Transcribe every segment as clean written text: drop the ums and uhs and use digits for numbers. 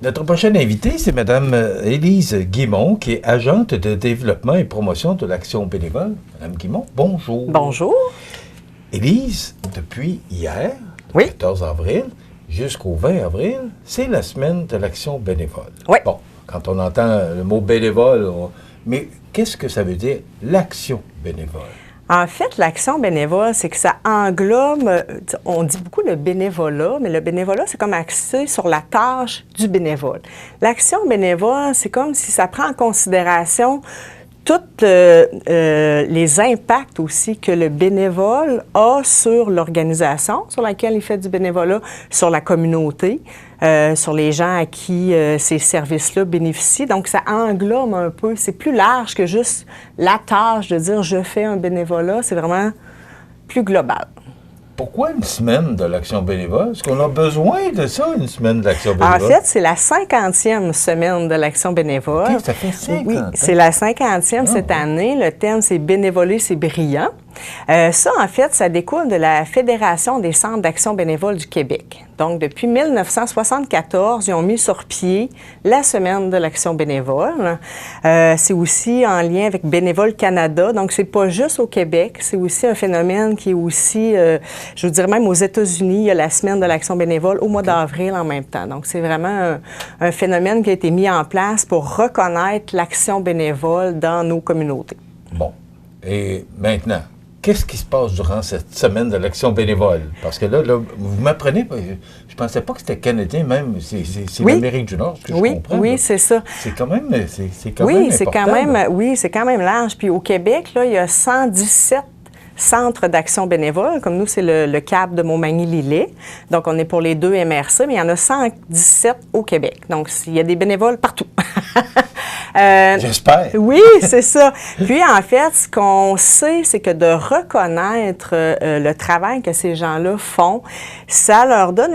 Notre prochaine invitée, c'est Mme Élise Guimond, qui est agente de développement et promotion de l'Action bénévole. Mme Guimond, bonjour. Bonjour. Élise, depuis hier, Oui. 14 avril, jusqu'au 20 avril, c'est la semaine de l'Action bénévole. Oui. Bon, quand on entend le mot bénévole, mais qu'est-ce que ça veut dire, l'Action bénévole? En fait, l'action bénévole, c'est que ça englobe, on dit beaucoup le bénévolat, mais le bénévolat, c'est comme axé sur la tâche du bénévole. L'action bénévole, c'est comme si ça prend en considération tous les impacts aussi que le bénévole a sur l'organisation sur laquelle il fait du bénévolat, sur la communauté, sur les gens à qui ces services-là bénéficient. Donc, ça englobe un peu. C'est plus large que juste la tâche de dire « je fais un bénévolat ». C'est vraiment plus global. Pourquoi une semaine de l'Action bénévole? Est-ce qu'on a besoin de ça, une semaine d'Action bénévole? En fait, c'est la 50e semaine de l'Action bénévole. OK, ça fait 50 Oui, ans. c'est la 50e cette année. Le thème, c'est « Bénévoler, c'est brillant ». Ça, en fait, ça découle de la Fédération des centres d'action bénévole du Québec. Donc, depuis 1974, ils ont mis sur pied la Semaine de l'action bénévole. C'est aussi en lien avec Bénévoles Canada. Donc, c'est pas juste au Québec, c'est aussi un phénomène qui est aussi, je vous dirais même aux États-Unis, il y a la Semaine de l'action bénévole au mois d'avril en même temps. Donc, c'est vraiment un phénomène qui a été mis en place pour reconnaître l'action bénévole dans nos communautés. Bon. Et maintenant, qu'est-ce qui se passe durant cette semaine de l'Action bénévole? Parce que là vous m'apprenez, je ne pensais pas que c'était canadien, même, c'est Oui. l'Amérique du Nord, ce que je comprends. Oui, là. c'est ça. C'est quand même, c'est quand Oui, même c'est important, quand même, là. oui, c'est quand même large. Puis au Québec, là, il y a 117 centres d'action bénévole. Comme nous, c'est le CAB de Montmagny-Lillet. Donc, on est pour les deux MRC, mais il y en a 117 au Québec. Donc, il y a des bénévoles partout. J'espère. Oui, c'est ça. Puis, en fait, ce qu'on sait, c'est que de reconnaître le travail que ces gens-là font, ça leur donne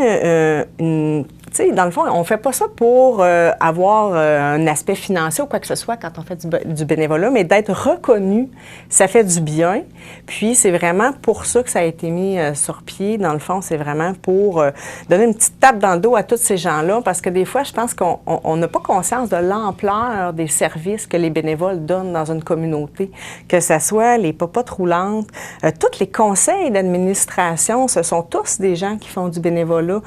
une... Tu sais, dans le fond, on ne fait pas ça pour avoir un aspect financier ou quoi que ce soit quand on fait du bénévolat, mais d'être reconnu, ça fait du bien. Puis, c'est vraiment pour ça que ça a été mis sur pied. Dans le fond, c'est vraiment pour donner une petite tape dans le dos à tous ces gens-là, parce que des fois, je pense qu'on n'a pas conscience de l'ampleur des services que les bénévoles donnent dans une communauté, que ce soit les popotes roulantes, tous les conseils d'administration, ce sont tous des gens qui font du bénévolat.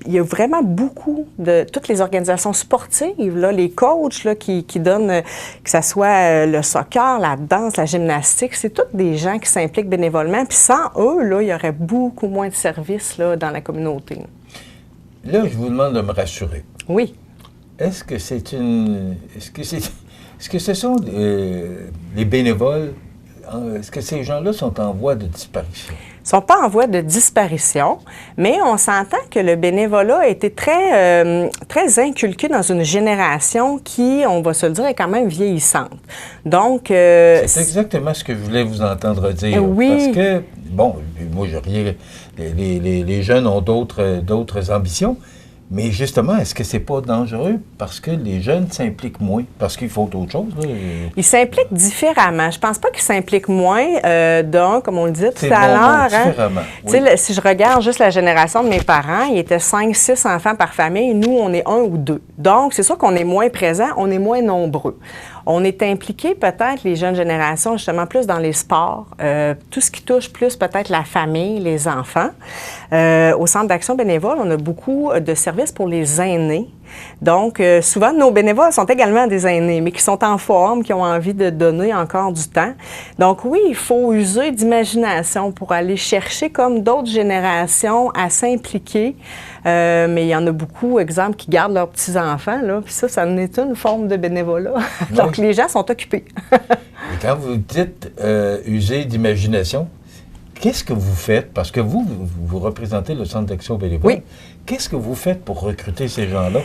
Il y a vraiment beaucoup de toutes les organisations sportives, là, les coachs là, qui donnent, que ce soit le soccer, la danse, la gymnastique, c'est tous des gens qui s'impliquent bénévolement. Puis sans eux, là, il y aurait beaucoup moins de services là, dans la communauté. Là, je vous demande de me rassurer. Oui. Est-ce que ce sont les bénévoles, est-ce que ces gens-là sont en voie de disparition? Ils ne sont pas en voie de disparition, mais on s'entend que le bénévolat a été très, très inculqué dans une génération qui, on va se le dire, est quand même vieillissante. Donc... c'est exactement ce que je voulais vous entendre dire. Oui. Parce que, bon, moi, les jeunes ont d'autres ambitions, mais justement, est-ce que c'est pas dangereux parce que les jeunes s'impliquent moins? Parce qu'il faut d'autres choses, là. Ils s'impliquent différemment. Je pense pas qu'ils s'impliquent moins, comme on le dit tout à l'heure. Différemment. Oui. Si je regarde juste la génération de mes parents, ils étaient 5, 6 enfants par famille. Nous, on est 1 ou 2. Donc, c'est sûr qu'on est moins présents, on est moins nombreux. On est impliqués, peut-être, les jeunes générations, justement, plus dans les sports, tout ce qui touche plus peut-être la famille, les enfants. Au Centre d'action bénévole, on a beaucoup de services pour les aînés. Donc, souvent, nos bénévoles sont également des aînés, mais qui sont en forme, qui ont envie de donner encore du temps. Donc, oui, il faut user d'imagination pour aller chercher, comme d'autres générations, à s'impliquer. Mais il y en a beaucoup, exemple, qui gardent leurs petits-enfants, là, puis ça en est une forme de bénévolat. Donc, les gens sont occupés. Et quand vous dites user d'imagination, qu'est-ce que vous faites? Parce que vous représentez le Centre d'action bénévole. Oui. Qu'est-ce que vous faites pour recruter ces gens-là?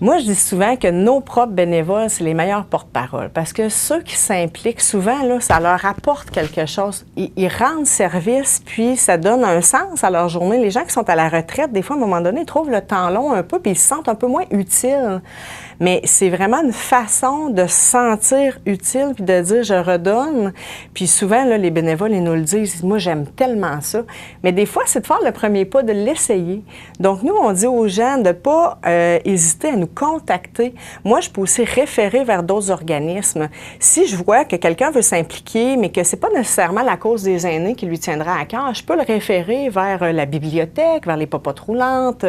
Moi, je dis souvent que nos propres bénévoles, c'est les meilleurs porte-parole parce que ceux qui s'impliquent, souvent, là, ça leur apporte quelque chose. Ils rendent service, puis ça donne un sens à leur journée. Les gens qui sont à la retraite, des fois, à un moment donné, ils trouvent le temps long un peu, puis ils se sentent un peu moins utiles. Mais c'est vraiment une façon de se sentir utile, puis de dire « je redonne ». Puis souvent, là, les bénévoles, ils nous le disent « moi, j'aime tellement ça ». Mais des fois, c'est de faire le premier pas, de l'essayer. Donc, nous, on dit aux gens de ne pas hésiter à nous contacter. Moi, je peux aussi référer vers d'autres organismes. Si je vois que quelqu'un veut s'impliquer, mais que ce n'est pas nécessairement la cause des aînés qui lui tiendra à cœur, je peux le référer vers la bibliothèque, vers les popotes roulantes,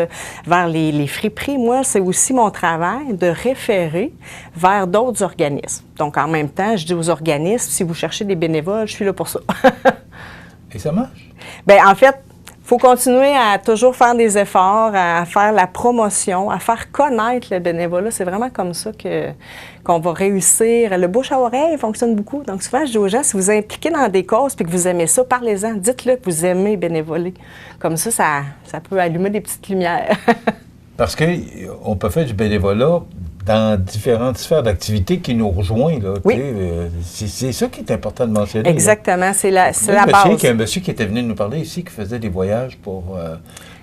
vers les friperies. Moi, c'est aussi mon travail de référer vers d'autres organismes. Donc, en même temps, je dis aux organismes, si vous cherchez des bénévoles, je suis là pour ça. Et ça marche? Bien, en fait, il faut continuer à toujours faire des efforts, à faire la promotion, à faire connaître le bénévolat. C'est vraiment comme ça qu'on va réussir. Le bouche à oreille fonctionne beaucoup. Donc, souvent, je dis aux gens, si vous impliquez dans des causes et que vous aimez ça, parlez-en. Dites-le que vous aimez bénévoler. Comme ça peut allumer des petites lumières. Parce qu'on peut faire du bénévolat dans différentes sphères d'activité qui nous rejoignent. Là, oui. C'est ça qui est important de mentionner. Exactement, là. c'est la base. Je sais qu'il y a un monsieur qui était venu nous parler ici, qui faisait des voyages pour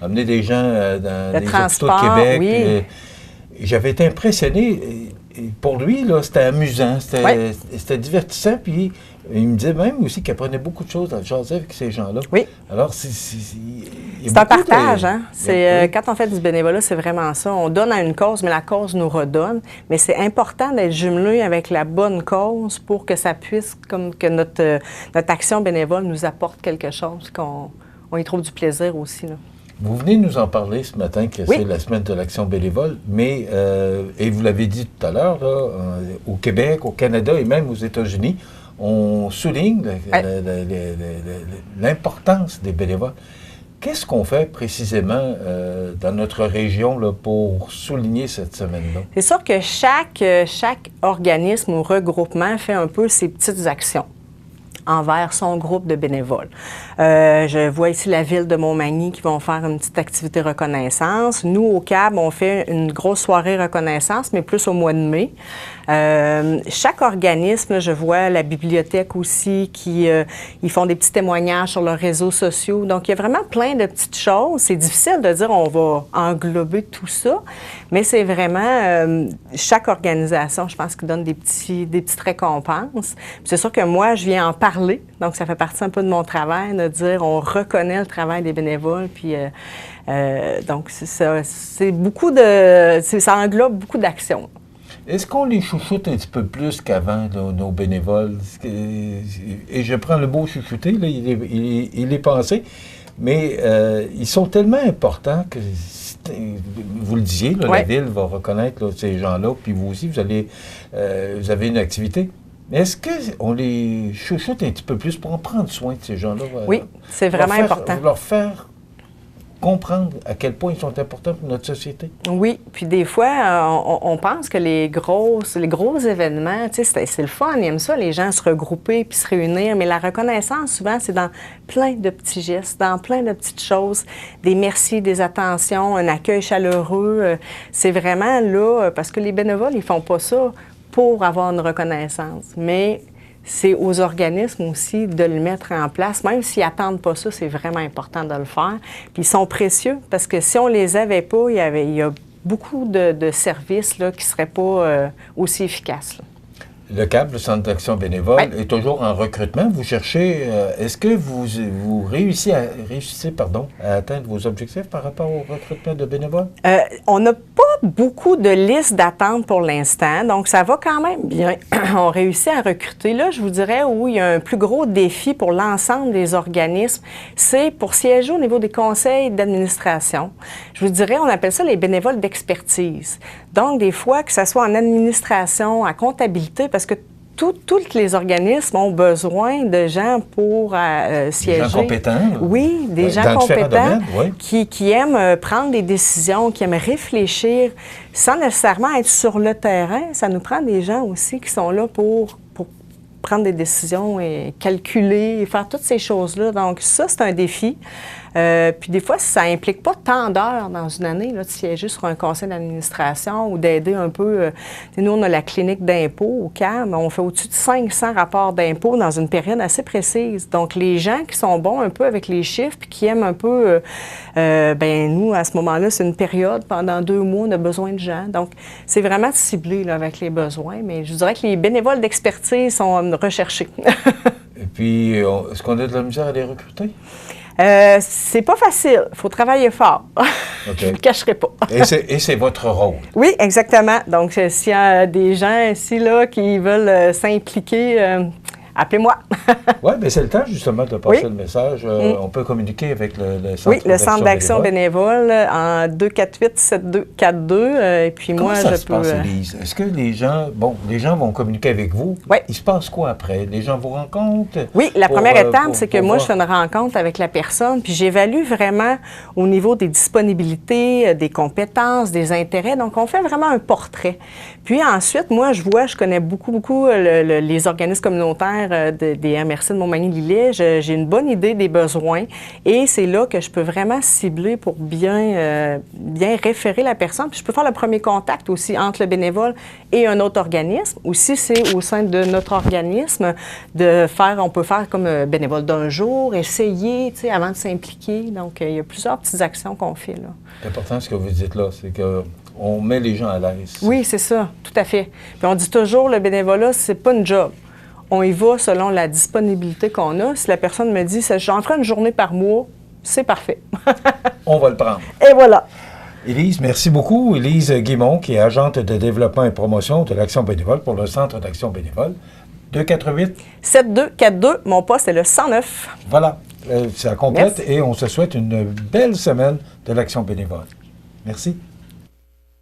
amener des gens dans les hôpitaux de Québec. Oui. J'avais été impressionné. Et pour lui, là, c'était amusant, c'était divertissant. Puis il me disait même aussi qu'il apprenait beaucoup de choses à jaser avec ces gens-là. Oui. Alors, c'est un partage, hein? Quand on fait du bénévolat, c'est vraiment ça. On donne à une cause, mais la cause nous redonne. Mais c'est important d'être jumelé avec la bonne cause pour que ça puisse, comme que notre action bénévole nous apporte quelque chose, qu'on y trouve du plaisir aussi, là. Vous venez nous en parler ce matin, que c'est la semaine de l'action bénévole, mais, et vous l'avez dit tout à l'heure, au Québec, au Canada et même aux États-Unis, on souligne l'importance des bénévoles. Qu'est-ce qu'on fait précisément dans notre région là, pour souligner cette semaine-là? C'est sûr que chaque organisme ou regroupement fait un peu ses petites actions envers son groupe de bénévoles. Je vois ici la ville de Montmagny qui vont faire une petite activité reconnaissance. Nous, au CAB, on fait une grosse soirée reconnaissance, mais plus au mois de mai. Chaque organisme, je vois la bibliothèque aussi, ils font des petits témoignages sur leurs réseaux sociaux. Donc, il y a vraiment plein de petites choses. C'est difficile de dire on va englober tout ça, mais c'est vraiment chaque organisation, je pense, qui donne des petites récompenses. C'est sûr que moi, je viens en parler, donc ça fait partie un peu de mon travail, de dire on reconnaît le travail des bénévoles, puis donc c'est beaucoup ça englobe beaucoup d'actions. Est-ce qu'on les chouchoute un petit peu plus qu'avant, nos bénévoles? Et je prends le mot chouchouter, là, il est pensé, mais ils sont tellement importants que, vous le disiez, là, la ville va reconnaître là, ces gens-là, puis vous aussi, vous avez une activité. Mais est-ce qu'on les chouchoute un petit peu plus pour en prendre soin de ces gens-là? Oui, c'est vraiment important. Leur faire comprendre à quel point ils sont importants pour notre société. Oui, puis des fois, on pense que les gros événements, tu sais, c'est le fun, ils aiment ça, les gens se regrouper puis se réunir, mais la reconnaissance, souvent, c'est dans plein de petits gestes, dans plein de petites choses, des merci, des attentions, un accueil chaleureux. C'est vraiment là, parce que les bénévoles, ils font pas ça pour avoir une reconnaissance, mais c'est aux organismes aussi de le mettre en place. Même s'ils n'attendent pas ça, c'est vraiment important de le faire. Puis ils sont précieux parce que si on ne les avait pas, il y a beaucoup de services là, qui ne seraient pas aussi efficaces, là. Le CAB, le Centre d'action bénévole, est toujours en recrutement. Vous cherchez, est-ce que vous réussissez à atteindre vos objectifs par rapport au recrutement de bénévoles? On n'a pas beaucoup de listes d'attente pour l'instant, donc ça va quand même bien. On réussit à recruter. Là, je vous dirais où il y a un plus gros défi pour l'ensemble des organismes, c'est pour siéger au niveau des conseils d'administration. Je vous dirais, on appelle ça les bénévoles d'expertise. Donc, des fois, que ce soit en administration, en comptabilité, parce que tous les organismes ont besoin de gens pour siéger. Des gens compétents. Oui, des gens compétents qui aiment prendre des décisions, qui aiment réfléchir sans nécessairement être sur le terrain. Ça nous prend des gens aussi qui sont là pour prendre des décisions et calculer et faire toutes ces choses-là. Donc, ça, c'est un défi. Puis des fois, ça implique pas tant d'heures dans une année, là, de siéger sur un conseil d'administration ou d'aider un peu. Nous, on a la clinique d'impôt au CAM. On fait au-dessus de 500 rapports d'impôt dans une période assez précise. Donc, les gens qui sont bons un peu avec les chiffres puis qui aiment un peu, nous, à ce moment-là, c'est une période, pendant 2 mois, on a besoin de gens. Donc, c'est vraiment ciblé là, avec les besoins. Mais je dirais que les bénévoles d'expertise sont recherchés. Et puis, est-ce qu'on a de la misère à les recruter? C'est pas facile. Il faut travailler fort. OK. Je ne le cacherai pas. Et c'est votre rôle. Oui, exactement. Donc, s'il y a des gens ici là, qui veulent s'impliquer, appelez-moi. Oui, bien, c'est le temps, justement, de passer Oui. le message. On peut communiquer avec le Centre Oui, le Centre d'action bénévole en 248-7242. Et puis Comment moi, ça je se peux... passe, Élise? Est-ce que les gens vont communiquer avec vous? Oui. Il se passe quoi après? Les gens vous rencontrent? Oui, la pour, première étape, pour- c'est que pour moi, voir? je fais une rencontre avec la personne, puis j'évalue vraiment au niveau des disponibilités, des compétences, des intérêts. Donc, on fait vraiment un portrait. Puis ensuite, moi, je connais beaucoup les organismes communautaires des MRC de Montmagny-Lillet. J'ai une bonne idée des besoins et c'est là que je peux vraiment cibler pour bien référer la personne. Puis je peux faire le premier contact aussi entre le bénévole et un autre organisme. Ou si c'est au sein de notre organisme, on peut faire comme bénévole d'un jour, essayer, tu sais, avant de s'impliquer. Donc, il y a plusieurs petites actions qu'on fait, là. C'est important ce que vous dites là, c'est qu'on met les gens à l'aise. Oui, c'est ça, tout à fait. Puis on dit toujours, le bénévolat, c'est pas une job. On y va selon la disponibilité qu'on a. Si la personne me dit, j'en ferai une journée par mois, c'est parfait. On va le prendre. Et voilà. Élise, merci beaucoup. Élise Guimond, qui est agente de développement et promotion de l'action bénévole pour le Centre d'action bénévole. 248. 7242, mon poste est le 109. Voilà, ça complète Merci. et on se souhaite une belle semaine de l'action bénévole. Merci.